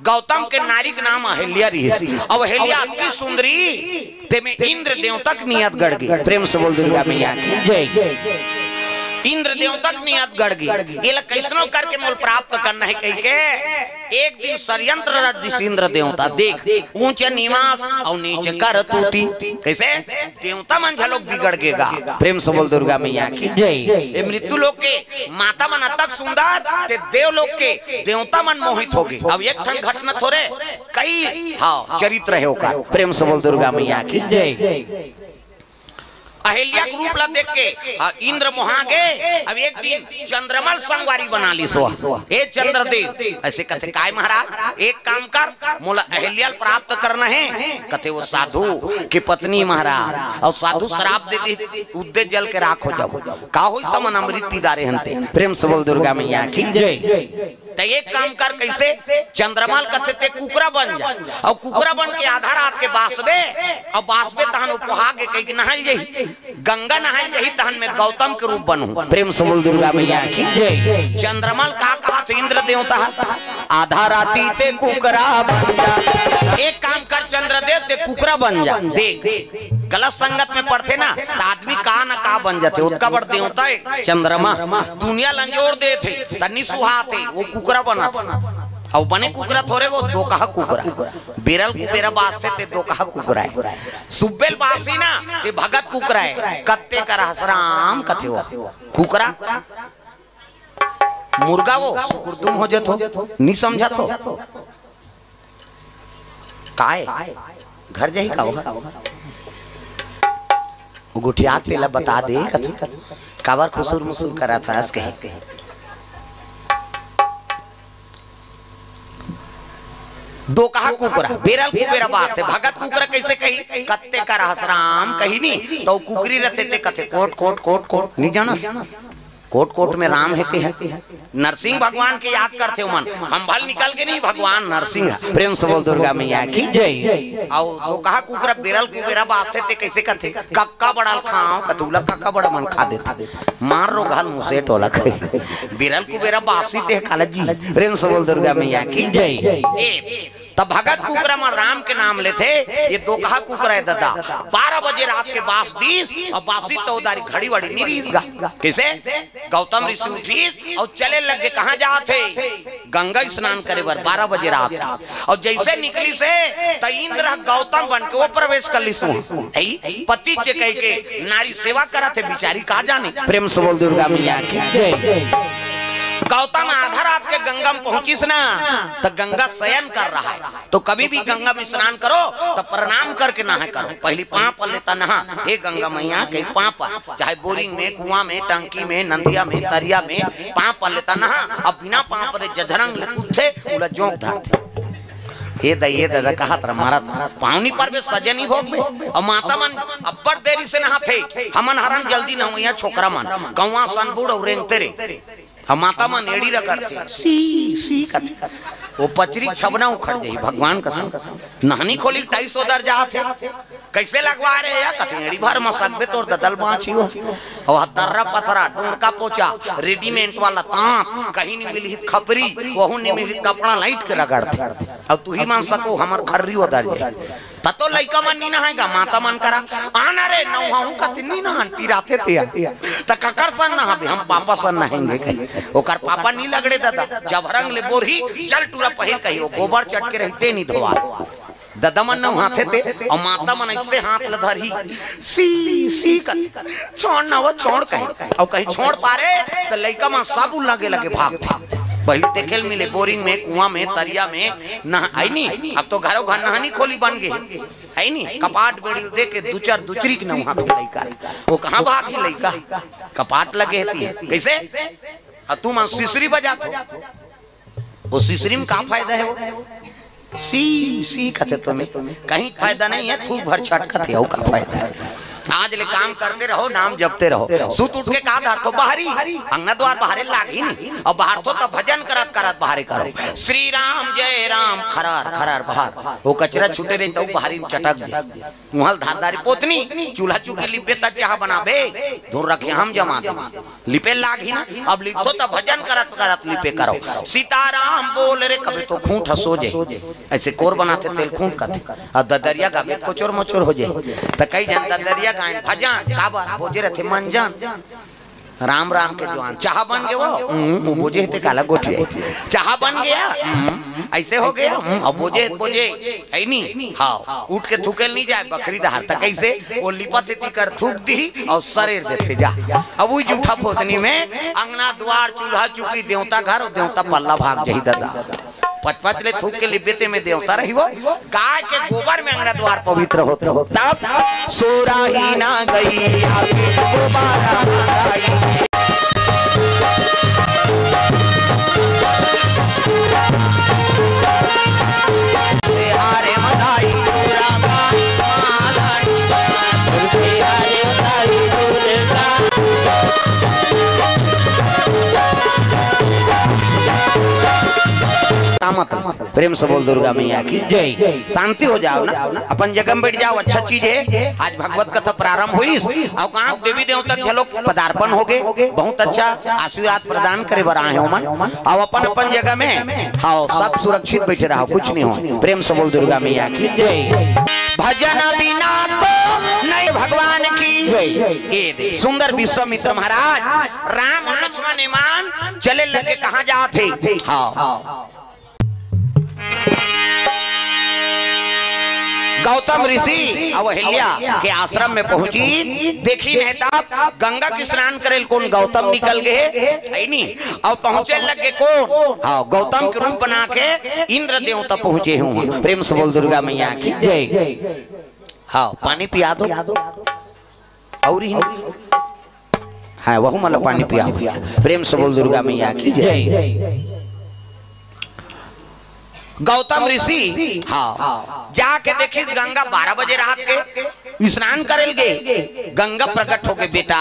गौतम के नारी के नाम अहिल्या रही। अब अहिल्या अति सुंदरी ते में इंद्र देवतक नियत गढ़ गई। प्रेम से बोल दुर्गा मैया की। इंद्र देवतक नियत गढ़ गई। ये कैसनो करके मोल प्राप्त करना है कह के एक दिन षड्यंत्र रच इंद्र देवता देख ऊंचे निवास और नीचे कर तूती कैसे देवता मन झलोक बिगड़ गेगा। प्रेम से बोल दुर्गा मैया की। ये मृत्यु लोक के माता मन अतक सुंदर ते देव लोक के देवता मन मोहित हो गए। अब एक ठन घटना थोड़े कई हाँ चरित्र है ओकर। प्रेम से बोल दुर्गा मैया की। अहिल्या के रूप ला देख के इंद्र मोहा गए। अब एक दिन चंद्रमल संगवारी बना ली सो ए चंद्रदेव ऐसे कहते काय महाराज एक काम कर मोला अहिल्या प्राप्त करना है। कहते वो साधु की पत्नी महाराज और साधु शराब दे दी उद्दे जल के राख हो जाओ का हो समन अमृत पीदारे हंते। प्रेम से बोल दुर्गा मैया की। तो एक काम कर कैसे चंद्रमल कहते ते कुकरा बन जा और कुकरा बन के आधा रात के बासबे और बासबे तहन उपहा के कहीं नहाई जाही गंगा नहाई जाही तहन में गौतम के रूप बनू। प्रेम से बोल दुर्गा मैया की। चंद्रमल का कहा तो इंद्र देवता आधा राती ते कुकरा बन जा। एक काम कर चंद्रदेव ते कुकरा बन जा। देख गलत संगत में पड़ते ना तो आदमी का न का बन जाते। उसका बड़ देवता है चंद्रमा दुनिया लंजोर दे थे तन्नी सुहा थे वो कुकरा बना था। और बने कुकरा थोड़े वो दो कहा कुकरा बिरल कुबेरा बास थे दो कहा कुकरा है सुबेल बासी ना ते भगत कुकरा है कत्ते कर हसराम कथे हो कुकरा मुर्गा वो सुकुरदुम हो जतो नहीं समझा तो काय घर जाही का गुठिया तेला बता दे काबर खुसुर मुसुर करा था आज कहे दो कहा कुकरा बेरल कुबेरा बात से भगत कुकरा कैसे कही कत्ते का हसराम कही नहीं तो कुकरी रहते थे कथे कोट कोट कोट कोट नहीं जाना कोट कोट में राम हेते हैं नरसिंह भगवान के याद करते हो मन हम भल निकल के नहीं भगवान नरसिंह। प्रेम से बोल दुर्गा मैया की। और तो कहा कुकरा बेरल कुबेरा बास्ते ते कैसे कहते कक्का बड़ाल खाओ कतूला कक्का बड़ा मन खा देते मार रो घाल मुसे टोला बेरल कुबेरा बासी ते कालजी। प्रेम से बोल दुर्गा मैया की। तब भगत कुकरा में राम के नाम लेते ये दो कहा कुकरा है दादा 12 बजे रात के बास दीस और बासी तोदारी घड़ी वड़ी निरीस गा कैसे गौतम ऋषि उठी और चले लगे कहाँ जाते गंगा स्नान करे बर 12 बजे रात और जैसे निकली से तो इंद्र गौतम बन के वो प्रवेश कर ली पति चे कह के नारी सेवा करा थे बिचारी कहा जाने। प्रेम से बोल दुर्गा मैया की। गौतम आधा रात के गंगा में पहुंचिस ना तो गंगा शयन कर रहा है तो कभी भी गंगा में स्नान करो तो प्रणाम करके नहा करो। पहली पाप लेता नहा हे गंगा मैया के पाप चाहे बोरिंग में कुआं में टंकी में नंदिया में तरिया में पाप लेता नहा अब बिना पाप रे जधरंग उठे उला जोंक धाते ये दादा कहा तर मारा पावनी पर में सजनी भोग में और माता मन अब्बर देरी से नहाते हमन हरन जल्दी न हुआ छोकरा मन कौवा सनबुड़ और रेंगते रे हम माता मन एड़ी रगड़ते सी सी कथे वो पचरी छबना उखड़ जाई भगवान कसम नहनी खोली 250 दर जाते कैसे लगवा रहे या कथे एड़ी भर मसकबे तोर ददल बाछी हो और दर्रा पथरा ढूंढका पोचा रेडीमेड वाला तांत कहीं नहीं मिली खपरी वहु नहीं मिली कपड़ा लाइट के रगड़ते अब तू ही मान सको हमर खर्री उधर जाए ततो लइका मन नी नहाएगा माता मन करा आना रे नौहाऊ कतनी नहान पिराते ते त ककर सन नहाबे हम पापा सन नहाएंगे कहीं ओकर पापा नी लगड़े दादा जब रंग ले बोरही चल टूरा पहिर कही ओ गोबर चट के रहते नी धोवा दादा मन नहाते थे और माता मन ऐसे हाथ ल धरी सी सी कत छोड़ ना वो छोड़ कहीं और कहीं छोड़ पारे तो लइका मा साबुन लगे लगे भागते पहले देखे मिले बोरिंग में कुआं में तरिया में नहा आई नहीं अब तो घरों घर नहानी खोली बन गए आई नहीं कपाट बेड़ी दे के दो चार दूसरी की नहा लइका वो कहाँ भागी लइका कपाट लगे है कैसे तू मन सिसरी बजा वो सिसरी में क्या फायदा है वो सी सी कहते तुम्हें कहीं फायदा नहीं है तू भर छटकत है का फायदा है आज ले काम करते रहो, नाम जपते रहो। सुत उठ के कहा धर तो बाहरी, अंगना द्वार बाहरे लागी नहीं, और बाहर तो तब भजन करत करत बाहरे करो। श्री राम जय राम खरार खरार बाहर, वो कचरा छूटे रही तो बाहरी चटक जाए। मुहल धारदारी पोतनी चूल्हा चूकी लिपे तक चाह बनाबे, धुर रखे हम जमा दे लिपे लागी ना, अब लिप तो तब भजन करत करत लिपे करो। सीताराम बोल रे कभी तो खूंट हसो जे, ऐसे कोर बनाते तेल खूंट का और ददरिया गावे को चोर मचोर हो जाए। तो कई जन ददरिया गायन भजन काबर बोझे रथे मंजन राम राम के जवान चाह बन गए वो बोझे थे काला गोठी चाह बन गया ऐसे हो गया। अब बोझे बोझे है नहीं, हाँ उठ के थूकेल नहीं जाए बकरी दहार तक कैसे वो लिपत कर थूक दी और शरीर देते जा। अब वही जूठा पोतनी में अंगना द्वार चूल्हा चुकी देवता घर और देवता पल्ला भाग जही दादा पचपच ले थूक के लिबेते में देवता रही वो गाय के गोबर में अंगना द्वार पवित्र होते हो। तब सोरा ही ना गई प्रेम से बोल दुर्गा मैया की जय। शांति हो जाओ ना, अपन जगह में बैठ जाओ, अच्छा चीज है। आज भगवत कथा प्रारंभ हुई और कहाँ देवी देवता के लोग पदार्पण हो गए, बहुत अच्छा आशीर्वाद प्रदान करे बर आए हो मन। और अपन अपन जगह में हाँ सब सुरक्षित बैठे रहो, कुछ नहीं हो। प्रेम से बोल दुर्गा मैया की जय। भजन बिना तो नहीं भगवान की ये सुंदर विश्वामित्र महाराज राम लक्ष्मण मान चले लगे कहाँ जाते हाँ गौतम ऋषि अवहेल्या के आश्रम में पहुंची। देखी मेहताब गंगा की स्नान करे कौन गौतम निकल गए नहीं, और पहुंचे लगे कौन हाँ गौतम के रूप बना के इंद्र देवता पहुंचे हूँ। प्रेम से बोल दुर्गा मैया की जय। हाँ पानी पिया दो और हाँ वह मतलब पानी पिया हुआ। प्रेम से बोल दुर्गा मैया की जय। गौतम ऋषि हाँ जाके देखी गंगा 12 बजे रात के स्नान करे गए। गंगा प्रकट हो गए बेटा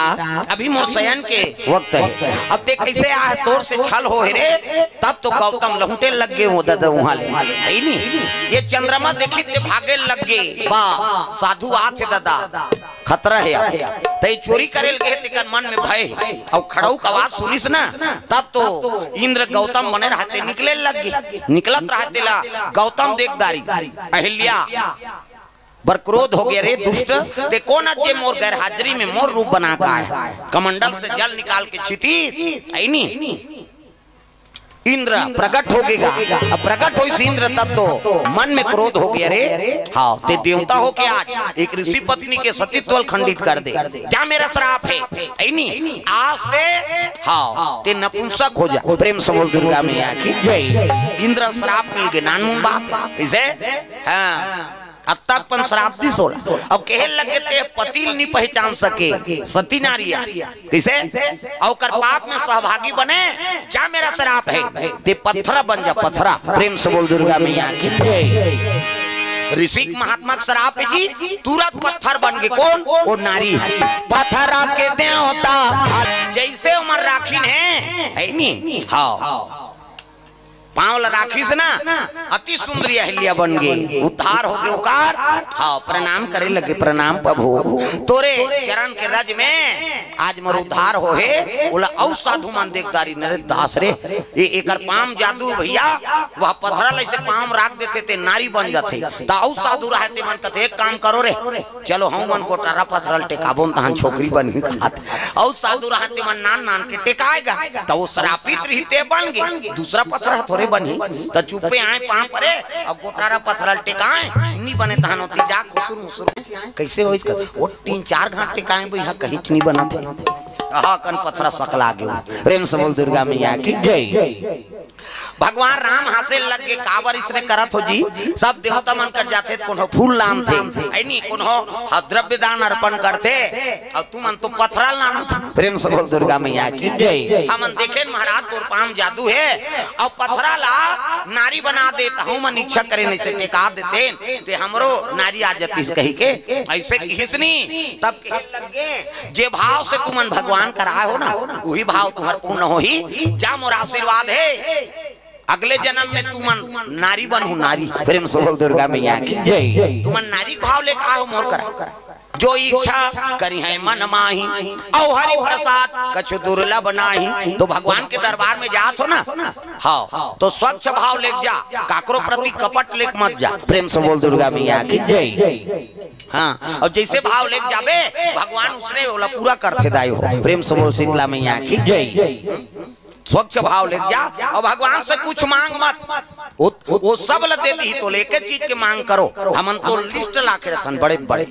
अभी मोर शयन के वक्त है। अब देख कैसे आ तोर से छल हो रे, तब तो गौतम लहुटे लग गए हो दादा वहां ले नहीं। ये चंद्रमा देखी ते भागे लग गए, वाह साधु आथे दादा खतरा है। तई चोरी करे गए तेकर मन में भय और खड़ाऊ का आवाज सुनिस ना, तब तो इंद्र गौतम बने रहते निकले लग गए। निकलत रहते गौतम देखदारी अहिल्या बर क्रोध हो गया रे दुष्ट ते कौन अजे मोर गैर हाजरी में मोर रूप बना का है। कमंडल से जल निकाल के छिती नहीं इंद्र प्रकट हो गएगा। अब प्रकट हो इंद्र तब तो मन में क्रोध हो गया रे हाँ ते देवता हो के आज एक ऋषि पत्नी के सतीत्व खंडित कर दे क्या मेरा श्राप है नहीं आज से हाँ ते नपुंसक हो जा। प्रेम से बोल दुर्गा मैया की जय। इंद्र श्राप मिल गए नानून बात इसे हाँ अत्तापन श्राप दी सोला। अब कहे लगे ते पति नहीं पहचान सके सती नारिया कैसे और कर पाप में सहभागी बने क्या मेरा श्राप है ते पत्थरा बन जा पत्थरा। प्रेम से बोल दुर्गा मैया की ऋषि महात्मा श्राप जी तुरंत पत्थर बन गए। कौन वो नारी पत्थरा के देवता जैसे उमर राखीन है नहीं हाँ पांव राखी से ना अति सुंदरी अहिल्या बन गई। उद्धार हो गए उकार हाँ प्रणाम करे लगे प्रणाम प्रभु तोरे चरण के रज में आज मोर उद्धार हो है। बोला औ साधु मान देखदारी नरे दास रे ये एकर पाम जादू भैया वह पत्थर ऐसे पाम राख देते थे नारी बन जाते ता औ साधु रहते मन कते एक काम करो रे चलो हम मन को टारा पत्थरल टेकाबोन तहन छोकरी बन खात औ साधु रहते मन नान नान के टेकाएगा तो वो श्रापित रहते बन गए। दूसरा पत्थर थोड़े बनी तो चुपे आए पां परे अब गोटारा पत्थरल टेकाए नहीं बने तहन होती जा खुसुर मुसुर कैसे हो इसका वो 3-4 घंटे टेकाए भैया कहीं नहीं बना थे आहा कन पत्थरा सकला गए। प्रेम से बोल दुर्गा मैया की जय। भगवान राम हासे लग के काबर इसने करत हो जी सब देवता मन कर जाते कोनो फूल लाम थे ऐनी कोनो द्रव्य दान अर्पण करते और तुमन तो पथरा लाना था। प्रेम से बोल दुर्गा मैया की जय। हमन देखे महाराज तोर पाम जादू है और पथरा ला नारी बना दे तो हम इच्छा करे नहीं से टेका देते ते हमरो नारी आ जाती कही के ऐसे किसनी तब लग गए जे भाव से तुमन भगवान कराए हो ना वही भाव तुम्हार पूर्ण हो ही जा मोर आशीर्वाद है अगले जन्म में तुमन नारी बनू नारी। प्रेम से बोल दुर्गा मैया की जय। तुमन नारी भाव लेकर आओ मोर करा जो इच्छा करी है मन माही औ हरि प्रसाद कछु दुर्लभ नाही। तो भगवान के दरबार में जात हो ना हाँ तो स्वच्छ भाव लेक जा काकरो प्रति कपट लेक मत जा। प्रेम से बोल दुर्गा मैया की जय। हाँ और जैसे भाव लेक जाबे भगवान उसने बोला पूरा करते दायो। प्रेम से बोल शीतला मैया की जय। स्वच्छ भाव ले जा और भगवान से कुछ मांग मत वो सब ल देती तो लेके चीज के मांग करो। हमन तो लिस्ट लाके रखन बड़े बड़े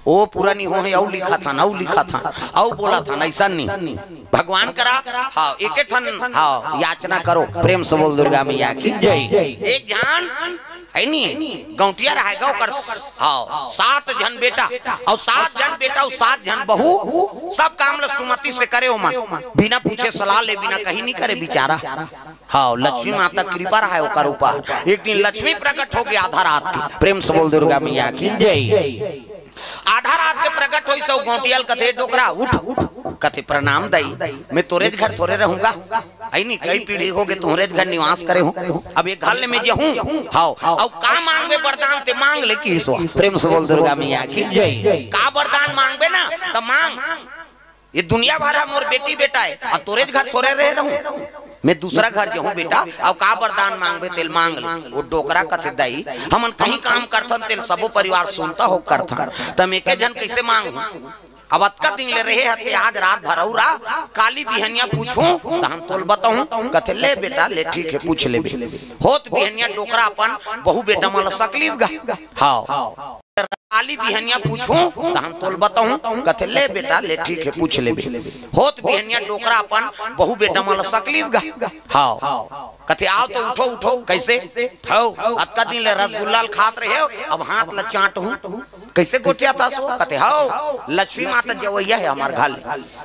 वो पूरा नहीं हो है औ लिखा था औ लिखा था औ बोला था ऐसा नहीं भगवान करा हाँ एक ठन हाँ याचना करो। प्रेम से बोल दुर्गा मैया की जय। एक जान है नहीं गौटिया रहा है कर हाँ 7 जन बेटा और 7 जन बेटा और 7 जन बहू सब काम ल सुमति से करे हो मन बिना पूछे सलाह ले बिना कहीं नहीं करे बेचारा। हाँ लक्ष्मी माता कृपा रहा है ओकर ऊपर। एक दिन लक्ष्मी प्रकट हो गया आधा रात की। प्रेम से बोल दुर्गा मैया की जय। आधा रात के प्रकट होई सो गौटियल कथे डोकरा उठ कथे प्रणाम दई मैं तोरे घर थोड़े रहूंगा आई नहीं कई पीढ़ी हो गए तोरे घर निवास करे हूँ अब एक घर में जहूँ हाँ और का मांगबे वरदान ते मांग ले की सो। प्रेम से बोल दुर्गा मैया की जय। का वरदान मांगबे ना तो मांग ये दुनिया भरा मोर बेटी बेटा है और तोरे घर थोड़े रह रहूं मैं दूसरा घर जो हूँ बेटा और का वरदान मांगबे तेल मांग ले। वो डोकरा कथे दई हमन कहीं काम करथन तेल सबो परिवार सुनता हो करथन तम एके जन कैसे मांगू अब अतका दिन ले रहे हते आज रात भरौरा काली बिहनिया पूछूं तो हम तोल बताऊं कथे ले बेटा ले ठीक है पूछ ले होत बिहनिया डोकरा अपन बहु बेटा माला सकलीस गा हाँ काली बिहनिया पूछूं तो हम तोल बताऊं कथे ले बेटा ले ठीक है पूछ ले होत बिहनिया डोकरा अपन बहु बेटा माला सकलीस गा हाँ कथे आओ तो उठो उठो कैसे हो अतका दिन ले रसगुल्ला खात रहे हो अब हाथ ल चाट हूं कैसे गोटिया था सो कथे हो लक्ष्मी माता जवैया है हमार घर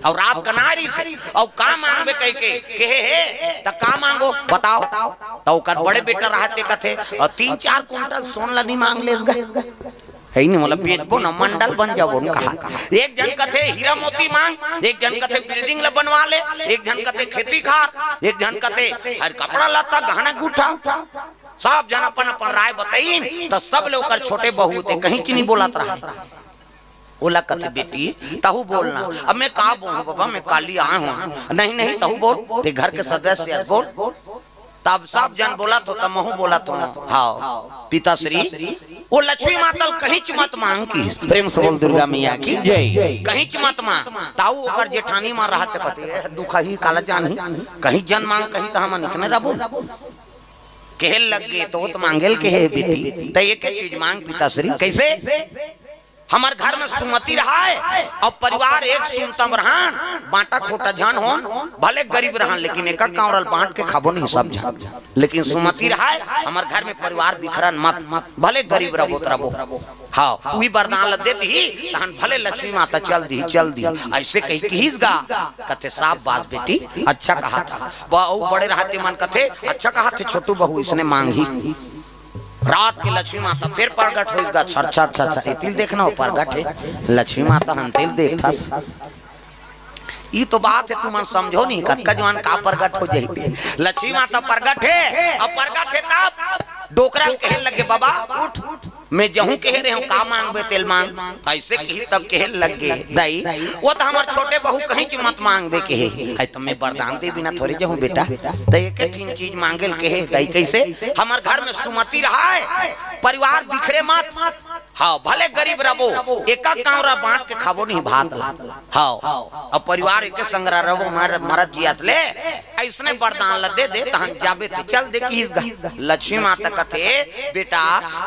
और रात कनारी से और का मांगबे कह के कहे हे त का मांगो बताओ तो कर बड़े बेटा रहते कथे और 3-4 कुंटल सोन लदी मांग लेस गए है नहीं मतलब बेचबो ना मंडल बन जाओ कहा। एक जन कथे हीरा मोती मांग एक जन कथे बिल्डिंग ल बनवा ले एक जन कथे खेती खार एक जन कथे हर कपड़ा लत्ता गहना गुठा सब जन अपन अपन राय बताई तो सब लोग कर छोटे बहू थे कहीं की नहीं बोलत रहा ओला कथे बेटी तहु बोलना अब मैं का बोलूं बाबा मैं काली आया हूं नहीं नहीं तहु बोल ते घर के सदस्य बोल तब सब जन बोला तो तब महू बोला तो हाँ पिताश्री वो लक्ष्मी माता कहीं मत मांग की। प्रेम से बोल दुर्गा मैया की जय। कहीं मत मांग ताऊ ओकर जेठानी मां रहत कते दुख ही काला जान ही कहीं जन मांग कहीं त हमन इसने रबो कहल लग गए तो मांगेल के है बेटी त एक चीज मांग पिताश्री कैसे हमार घर में सुमति रहा है और परिवार एक सुनतम रहन बांटा खोटा जान हो भले गरीब रहन लेकिन एक कांवरल बांट के खाबो नहीं सब जान लेकिन सुमति रहा है हमार घर में परिवार बिखरन मत भले गरीब रबो हाँ वही वरदान ल दे दी तहन भले लक्ष्मी माता चल दी ऐसे कही कहीस गा कथे साफ बात बेटी अच्छा कहा था वो बड़े रहते मन कथे अच्छा कहा थे छोटू बहू इसने मांगी रात के लक्ष्मी माता फिर प्रगट होगा छर छर छर छर तिल देखना प्रगट है लक्ष्मी माता हम तिल देखथस ये तो बात है तुम समझो नहीं कतका जवान का प्रगट हो जाती लक्ष्मी माता प्रगट है अब प्रगट है तब डोकरा कहे लगे बाबा उठ मैं जहूं कह रहे हूँ का मांगबे तेल मांग ऐसे कही तब कहे लग गए दई वो तो हमारे छोटे बहू कहीं च मत मांगबे कहे तो मैं वरदान दे बिना थोड़ी जहूं बेटा तो एक तीन चीज मांगेल कहे दई कैसे हमारे घर में सुमति रहा है परिवार बिखरे मत हाँ भले गरीब रहो एक कांवरा बांट के खाबो नहीं भात ला। हाँ अब परिवार के संग्रह रहो मरद जियात ले ऐसने वरदान ल दे दे तहन जाबे ते चल दे की लक्ष्मी माता कथे बेटा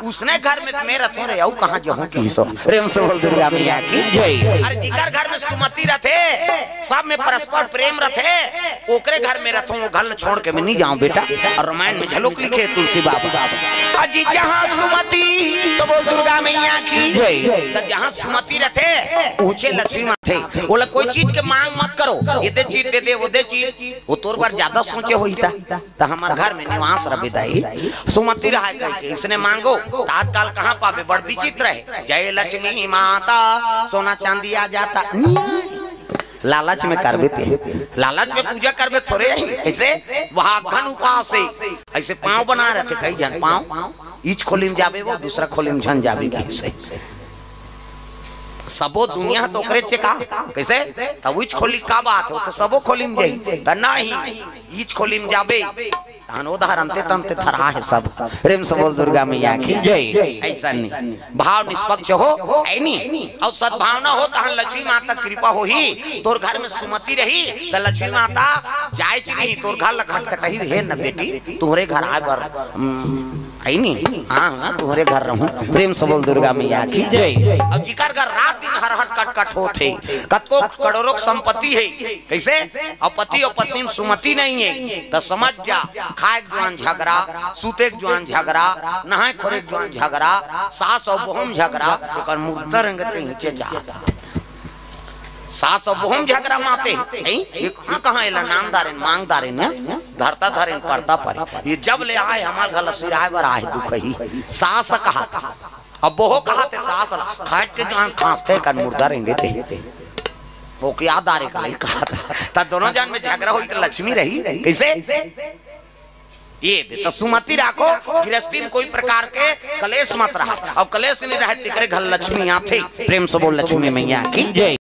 उसने घर में तुम्हें रथो रे औ कहां जहूं की सो प्रेम से बोल दुर्गा मैया की जय। अरे जिकर घर में सुमति रथे सब में परस्पर प्रेम रथे ओकरे घर में रथो वो घर छोड़ के मैं नहीं जाऊं बेटा। और रामायण में झलक लिखे तुलसी बाबा अजी जहां सुमति तो बोल दुर्गा मैया की जय। तो जहां सुमति रथे ऊंचे लक्ष्मी माथे बोला कोई चीज के मांग मत करो ये दे चीज दे दे वो दे चीज वो तोर पर ज्यादा सोचे होईता तो हमार घर में निवास रहे दाई सुमति रहा के इसने मांगो तात्काल कहां पावे बड़ विचित्र है। जय लक्ष्मी माता सोना चांदी आ जाता लालच में करबे ते लालच में पूजा करबे थोड़े ऐसे वहां घन उपास से ऐसे पांव बना रहे थे कई जन पांव ईच खोली में जाबे वो दूसरा खोली में झन जाबे कैसे सबो दुनिया तो करे चेका कैसे तब ईच खोली का बात हो तो सबो खोली में जाई त नहीं ईच खोली में जाबे तहन उदाहरण ते तमते थरा है सब। प्रेम से बोल दुर्गा मैया की जय। ऐसा नहीं भाव निष्पक्ष हो ऐनी और सद्भावना हो तहन लक्ष्मी माता कृपा होही तोर घर में सुमति रही त लक्ष्मी माता जाय चली तोर घर लखट कटही हे न बेटी तोरे घर आए बर ऐनी हां तोरे घर रहूं। प्रेम से बोल दुर्गा मैया की जय। अब जिकर घर रात दिन हरहट कटकट होथे कतको करोड़ों संपत्ति है कैसे और पति और पत्नी में सुमति नहीं है तो समझ जा खाए जुआन झगड़ा सूते जुआन झगड़ा नहाए खोरे जुआन झगड़ा सास और बहू झगड़ा ओकर मुर्दा रंगते नीचे जाता सास और बहू झगड़ा माते नहीं कहां एला नामदारे मांगदारे ने धरता धरे करता पर ये जब ले आए हमार घर सिराय बर आए दुख ही सास कहा था अब बहू कहा थे सास खाए के जुआन खांसते कर मुर्दा रंगते वो क्या दारे का कहा था दोनों जन में झगड़ा हुई तो लक्ष्मी रही कैसे ये दे तो सुमति राखो गृहस्थी में कोई प्रकार के कलेश मत रहा और कलेश नहीं रहे तिकरे घर लक्ष्मी आथे। प्रेम से बोल लक्ष्मी मैया की जय।